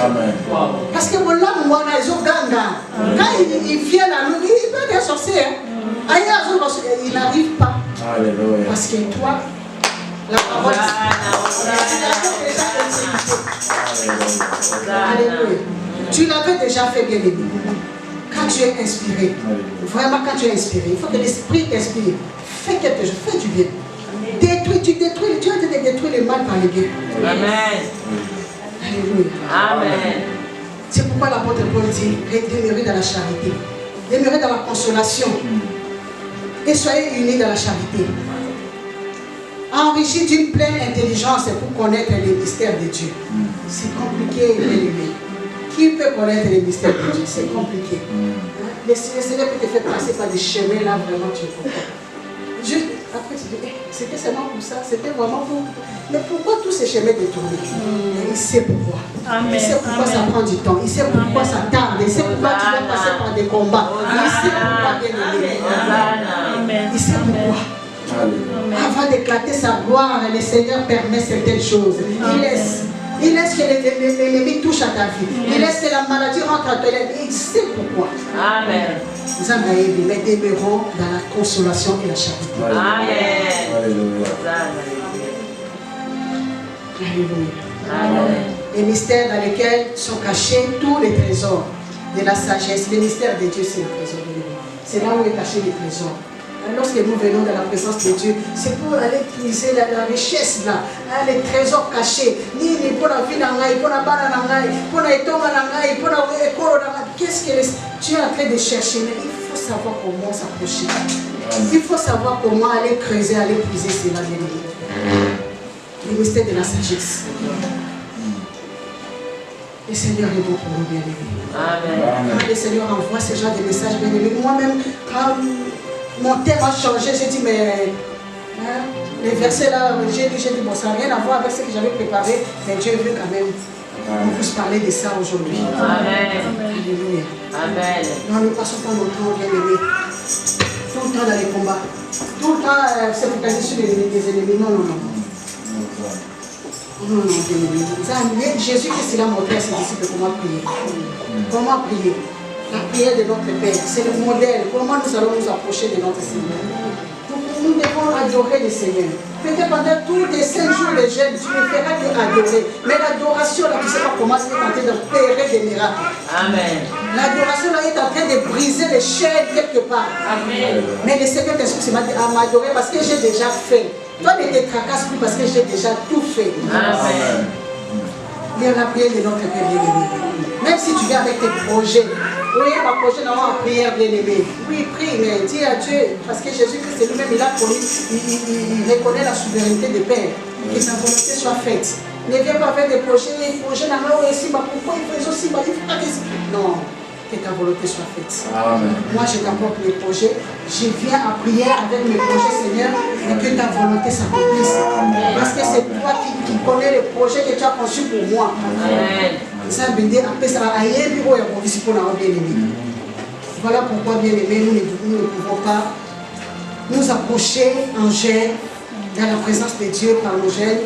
Amen. Parce que mon âme, moi, ils ont ganga. Quand il vient là, il peut être un sorcier. Ailleurs, il n'arrive pas. Alléluia. Parce que toi, la parole, Alléluia. Tu l'avais déjà fait, bien aimé. Quand tu es inspiré, vraiment quand tu es inspiré, il faut que l'esprit t'inspire. Fais quelque chose, fais du bien. Tu détruis, tu as été détruire le mal par le bien. Amen. Alléluia. Amen. C'est pourquoi l'apôtre Paul dit, demeurez dans la charité, demeurez dans la consolation et soyez unis dans la charité. Enrichis d'une pleine intelligence pour connaître les mystères de Dieu. C'est compliqué, bien-aimé. Qui peut connaître les mystères de Dieu? C'est compliqué. Le Seigneur peut te faire passer par des chemins là, vraiment tu comprends. Après tu dis, c'était seulement pour ça, c'était vraiment pour... Mais pourquoi tous ces chemins détournés? Il sait pourquoi. Amen. Il sait pourquoi ça prend du temps. Il sait pourquoi ça tarde. Il sait pourquoi tu vas passer par des combats. Il sait pourquoi, bien aimé. Il sait pourquoi. Avant d'éclater sa gloire, le Seigneur permet certaines choses. Il laisse que l'ennemi touche à ta vie. Il laisse que la maladie rentre à toi. Il sait pourquoi. Amen. Nous allons mais demeurons dans la consolation et la charité. Amen. Alléluia. Alléluia. Les mystères dans lesquels sont cachés tous les trésors de la sagesse. Les mystères de Dieu, c'est le trésor de Dieu. C'est là où est caché les trésors. Lorsque nous venons dans la présence de Dieu, c'est pour aller puiser la richesse là, les trésors cachés. Pour la vie pour la banane, pour la étonga, pour la école. Qu'est-ce que tu es en train de chercher? Mais il faut savoir comment s'approcher. Il faut savoir comment aller creuser, aller puiser cela. Le mystère de la sagesse. Le Seigneur est bon pour nous, bien-aimés. Amen. Le Seigneur envoie ce genre de messages, bien-aimés. Moi-même, mon thème a changé, j'ai dit, mais les versets là, j'ai dit, bon, ça n'a rien à voir avec ce que j'avais préparé, mais Dieu veut quand même qu'on puisse parler de ça aujourd'hui. Amen. Alléluia. Amen. Non, nous passons pas notre temps, bien-aimés, tout le temps dans les combats, tout le temps se focaliser sur les ennemis. Non, non, non. Non, non, bien-aimés. Jésus, qu'est-ce qu'il a montré à ses disciples comment prier? Comment prier? La prière de notre Père, c'est le modèle. Comment nous allons nous approcher de notre Seigneur? Nous devons adorer le Seigneur. Peut-être pendant tous les 5 jours de jeûne, tu ne feras que adorer. Mais l'adoration, là, tu ne sais pas comment c'est en train d'opérer des miracles. Amen. L'adoration, là, est en train de briser les chaînes quelque part. Amen. Mais le Seigneur t'instruit à m'adorer parce que j'ai déjà fait. Toi, ne te tracasse plus parce que j'ai déjà tout fait. Amen. Viens la prière de notre Père bien-aimé. Même si tu viens avec tes projets, oui, ma projet dans la prière bien-aimé. Oui, prie, mais dis à Dieu, parce que Jésus-Christ lui-même, il a connu, il reconnaît la souveraineté des pères. Que sa volonté soit faite. Ne viens pas avec des projets dans la aussi, pourquoi il fait aussi, non. Que ta volonté soit faite. Amen. Moi, je t'apporte mes projets. Je viens à prière avec mes projets, Seigneur, et que ta volonté s'accomplisse. Parce que c'est toi qui connais les projets que tu as conçus pour moi. Amen. Ça bindé après ça a yé bureau et on visite pour la bien-aimé. Voilà pourquoi bien-aimé nous ne pouvons pas nous approcher en gêne dans la présence de Dieu par nos gènes,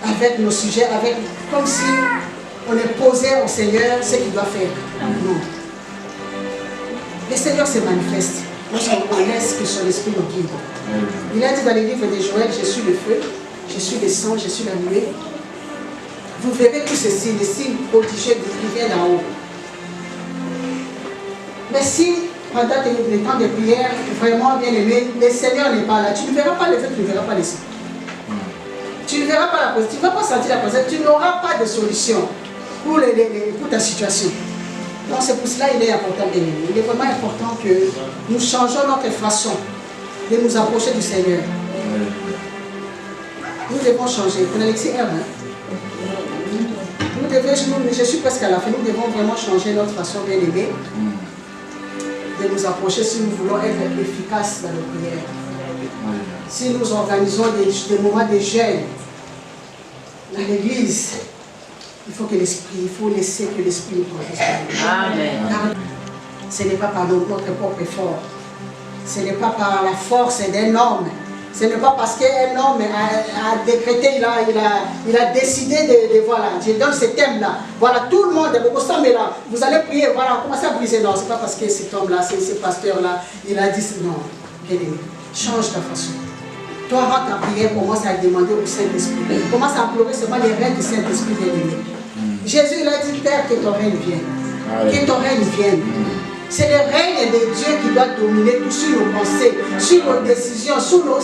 avec nos sujets, avec comme si on imposait au Seigneur ce qu'il doit faire. Non. Le Seigneur se manifeste lorsqu'on laisse que son esprit nous guide. Il a dit dans les livres de Joël, je suis le feu, je suis le sang, je suis la nuée. Vous verrez tous ces signes, les signes prodigieux qui viennent d'en haut. Mais si, pendant les temps de prière, vraiment bien aimé, le Seigneur n'est pas là, tu ne verras pas le feu, tu ne verras pas les signes. Tu ne verras pas la présence, tu ne vas pas sentir la présence, tu n'auras pas de solution pour ta situation. Donc c'est pour cela qu'il est important, bien aimé. Il est vraiment important que nous changeons notre façon de nous approcher du Seigneur. Nous devons changer. Pour Alexis R, je suis presque à la fin, nous devons vraiment changer notre façon, bien aimé, de nous approcher si nous voulons être efficaces dans nos prières. Si nous organisons des moments de jeûne dans l'église, il faut laisser que l'Esprit nous conduise. Amen. Ce n'est pas par notre propre effort. Ce n'est pas par la force d'un homme. Ce n'est pas parce qu'un homme a décrété, il a décidé de voilà, je donne ce thème-là. Voilà, tout le monde, vous allez prier, voilà, commencez à briser. Non, ce n'est pas parce que cet homme-là, ce pasteur-là, il a dit non. Bien-aimé, change ta façon. Toi, avant ta prière, commence à demander au Saint-Esprit. Commence à implorer seulement les règnes du Saint-Esprit, bien-aimé. Jésus, il a dit, Père, que ton règne vienne. Que ton règne vienne. C'est le règne de Dieu qui doit dominer tout sur nos pensées, sur nos décisions, sur nos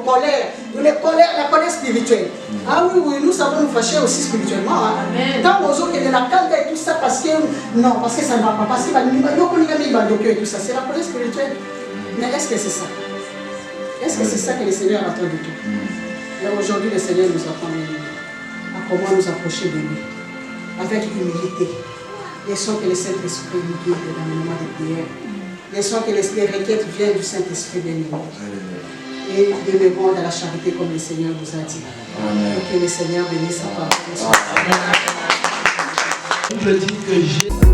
colères, la colère spirituelle. Ah oui, nous savons nous fâcher aussi spirituellement. Hein. Tant aux autres, de la calme et tout ça, parce que non, parce que ça ne va pas passer. Et tout ça, c'est la colère spirituelle. Mais est-ce que c'est ça? Est-ce que c'est ça que le Seigneur attend de tout? Et aujourd'hui, le Seigneur nous attend à comment nous approcher de lui, avec humilité. Laissons que le Saint-Esprit nous guide dans le moment de prière. Laissons que les requêtes viennent du Saint-Esprit béni. Et demeurons dans la charité comme le Seigneur nous a dit. Amen. Et que le Seigneur bénisse sa parole. Je dis que j'ai...